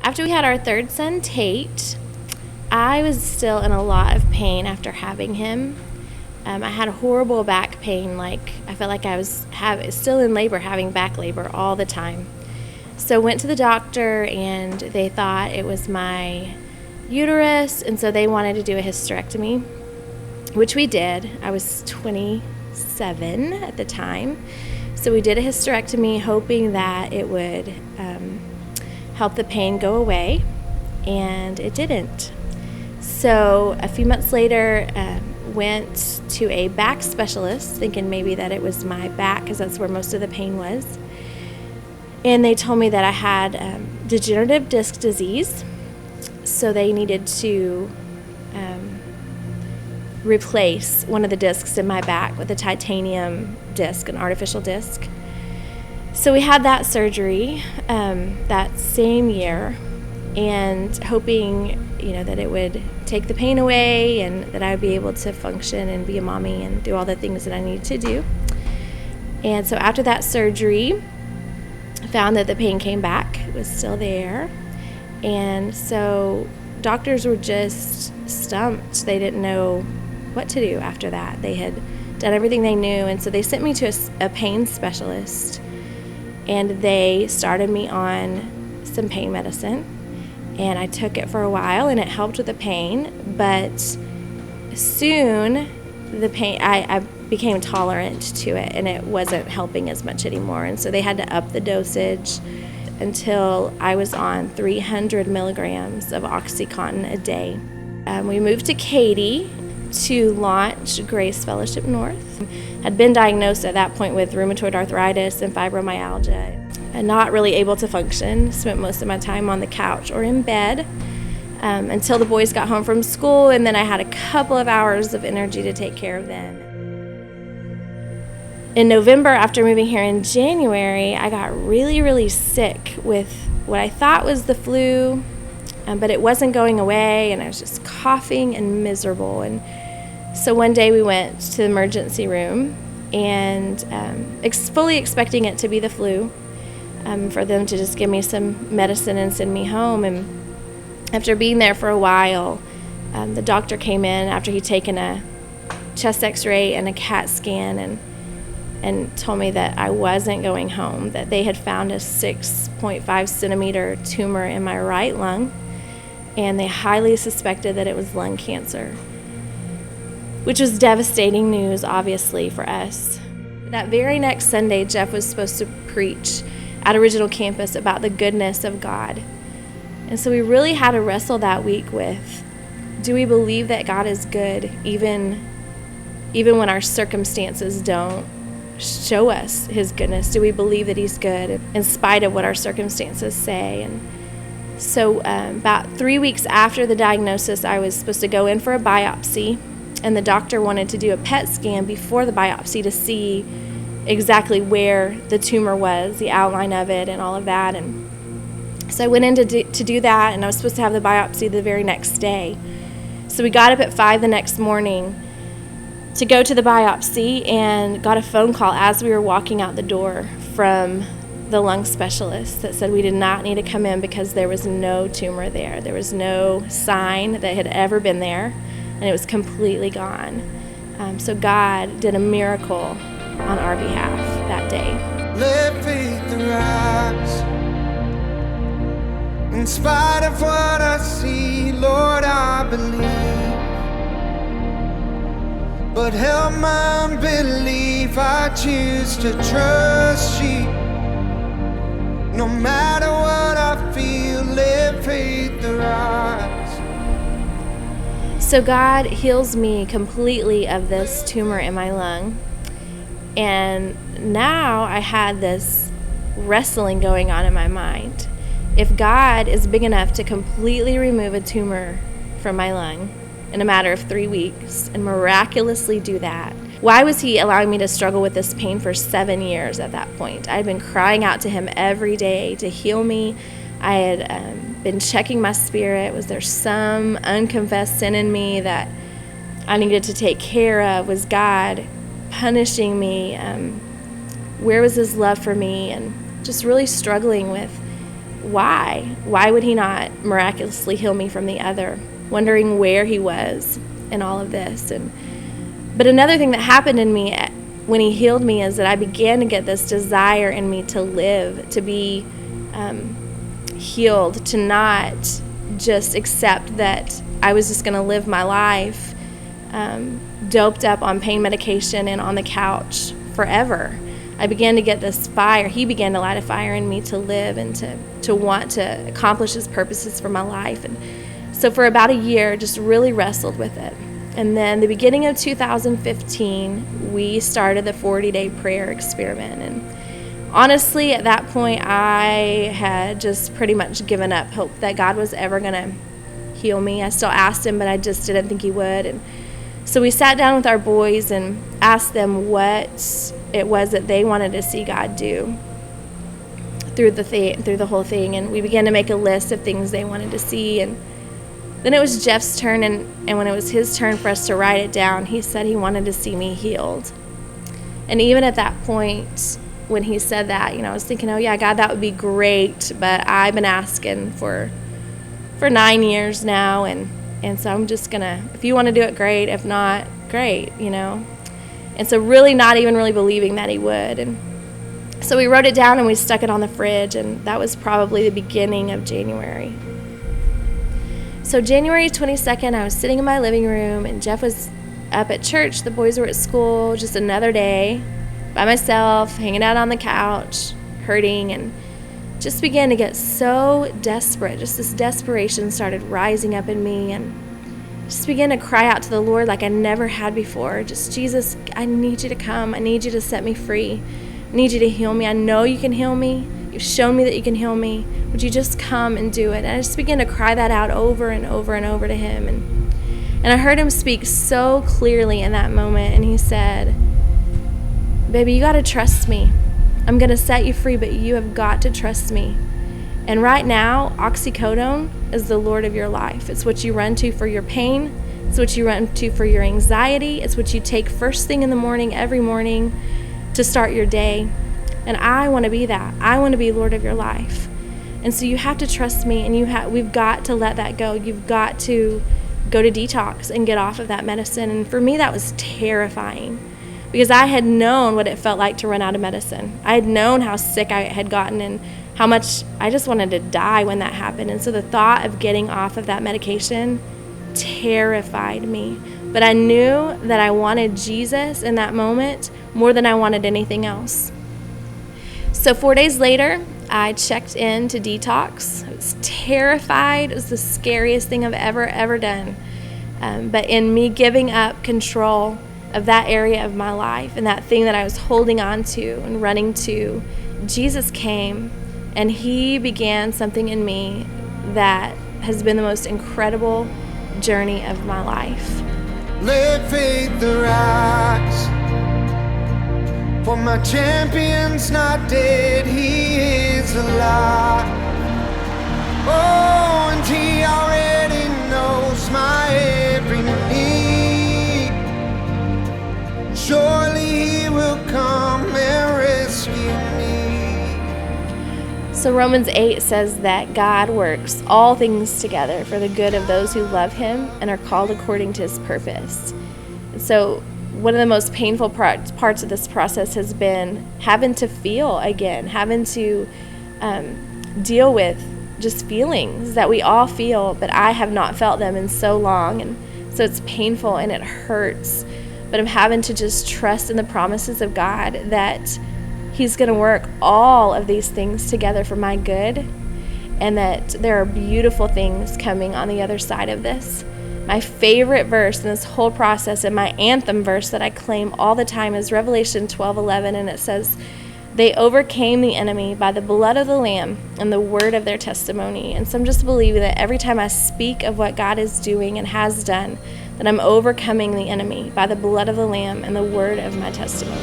After we had our third son, Tate, I was still in a lot of pain after having him. I had horrible back pain, like I felt like I was still in labor, having back labor all the time. So went to the doctor, and they thought it was my uterus, and so they wanted to do a hysterectomy, which we did. I was 27 at the time. So we did a hysterectomy, hoping that it would help the pain go away, and it didn't. So a few months later, went to a back specialist, thinking maybe that it was my back, because that's where most of the pain was. And they told me that I had degenerative disc disease, so they needed to replace one of the discs in my back with a titanium disc, an artificial disc. So we had that surgery that same year, and hoping, that it would take the pain away and that I would be able to function and be a mommy and do all the things that I needed to do. And so after that surgery, I found that the pain came back. It was still there. And so doctors were just stumped. They didn't know what to do after that. They had done everything they knew, and so they sent me to a pain specialist, and they started me on some pain medicine, and I took it for a while, and it helped with the pain, but soon the pain, I became tolerant to it, and it wasn't helping as much anymore, and so they had to up the dosage until I was on 300 milligrams of OxyContin a day. We moved to Katy to launch Grace Fellowship North. I'd been diagnosed at that point with rheumatoid arthritis and fibromyalgia, and not really able to function. Spent most of my time on the couch or in bed until the boys got home from school, and then I had a couple of hours of energy to take care of them. In November, after moving here in January, I got really, really sick with what I thought was the flu, but it wasn't going away, and I was just coughing and miserable. And so one day we went to the emergency room, and fully expecting it to be the flu, for them to just give me some medicine and send me home. And after being there for a while, the doctor came in after he'd taken a chest x-ray and a CAT scan, and told me that I wasn't going home, that they had found a 6.5 centimeter tumor in my right lung, and they highly suspected that it was lung cancer, which was devastating news, obviously, for us. That very next Sunday, Jeff was supposed to preach at Original Campus about the goodness of God. And so we really had to wrestle that week with, do we believe that God is good even when our circumstances don't show us his goodness? Do we believe that he's good in spite of what our circumstances say? And so about 3 weeks after the diagnosis, I was supposed to go in for a biopsy, and the doctor wanted to do a PET scan before the biopsy to see exactly where the tumor was, the outline of it, and all of that. And so I went in to do that, and I was supposed to have the biopsy the very next day. So we got up at 5 the next morning to go to the biopsy, and got a phone call as we were walking out the door from the lung specialist that said we did not need to come in because there was no tumor there. There was no sign that had ever been there, and it was completely gone. So God did a miracle on our behalf that day. Let faith arise. In spite of what I see, Lord, I believe. But help my unbelief, I choose to trust you. No matter what I feel, let faith arise. So God heals me completely of this tumor in my lung. And now I had this wrestling going on in my mind. If God is big enough to completely remove a tumor from my lung in a matter of 3 weeks and miraculously do that, why was he allowing me to struggle with this pain for 7 years at that point? I had been crying out to him every day to heal me. I had been checking my spirit. Was there some unconfessed sin in me that I needed to take care of? Was God punishing me? Where was his love for me? And just really struggling with why? Why would he not miraculously heal me from the other? Wondering where he was in all of this. But another thing that happened in me when he healed me is that I began to get this desire in me to live, to be healed, to not just accept that I was just going to live my life doped up on pain medication and on the couch forever. I began to get this fire. He began to light a fire in me to live and to want to accomplish his purposes for my life. And so for about a year, just really wrestled with it. And then the beginning of 2015, we started the 40-day prayer experiment. And honestly, at that point, I had just pretty much given up hope that God was ever going to heal me. I still asked him, but I just didn't think he would. And so we sat down with our boys and asked them what it was that they wanted to see God do through the whole thing. And we began to make a list of things they wanted to see. And then it was Jeff's turn, and when it was his turn for us to write it down, he said he wanted to see me healed. And even at that point, when he said that, I was thinking, oh yeah, God, that would be great, but I've been asking for 9 years now, and so I'm just gonna, if you want to do it, great. If not, great, And so really not even really believing that he would. And so we wrote it down and we stuck it on the fridge, and that was probably the beginning of January. So January 22nd, I was sitting in my living room, and Jeff was up at church. The boys were at school. Just another day by myself, hanging out on the couch, hurting, and just began to get so desperate. Just this desperation started rising up in me, and just began to cry out to the Lord like I never had before. Just, Jesus, I need you to come. I need you to set me free. I need you to heal me. I know you can heal me. You've shown me that you can heal me. Would you just come and do it? And I just began to cry that out over and over and over to him. And I heard him speak so clearly in that moment. And he said, baby, you got to trust me. I'm going to set you free, but you have got to trust me. And right now, oxycodone is the Lord of your life. It's what you run to for your pain. It's what you run to for your anxiety. It's what you take first thing in the morning, every morning, to start your day. And I want to be that. I want to be Lord of your life. And so you have to trust me, and we've got to let that go. You've got to go to detox and get off of that medicine. And for me, that was terrifying, because I had known what it felt like to run out of medicine. I had known how sick I had gotten and how much I just wanted to die when that happened. And so the thought of getting off of that medication terrified me. But I knew that I wanted Jesus in that moment more than I wanted anything else. So 4 days later, I checked in to detox. I was terrified. It was the scariest thing I've ever done. But in me giving up control of that area of my life and that thing that I was holding on to and running to, Jesus came, and he began something in me that has been the most incredible journey of my life. Let faith arise, for my champion's not dead, he is alive. Oh, and he already knows my every need. Surely he will come and rescue me. So Romans 8 says that God works all things together for the good of those who love him and are called according to his purpose. And so one of the most painful parts of this process has been having to feel again, having to deal with just feelings that we all feel, but I have not felt them in so long. And so it's painful and it hurts, but I'm having to just trust in the promises of God that he's going to work all of these things together for my good, and that there are beautiful things coming on the other side of this. My favorite verse in this whole process, and my anthem verse that I claim all the time, is Revelation 12:11, and it says, "They overcame the enemy by the blood of the Lamb and the word of their testimony." And so I'm just believing that every time I speak of what God is doing and has done, that I'm overcoming the enemy by the blood of the Lamb and the word of my testimony.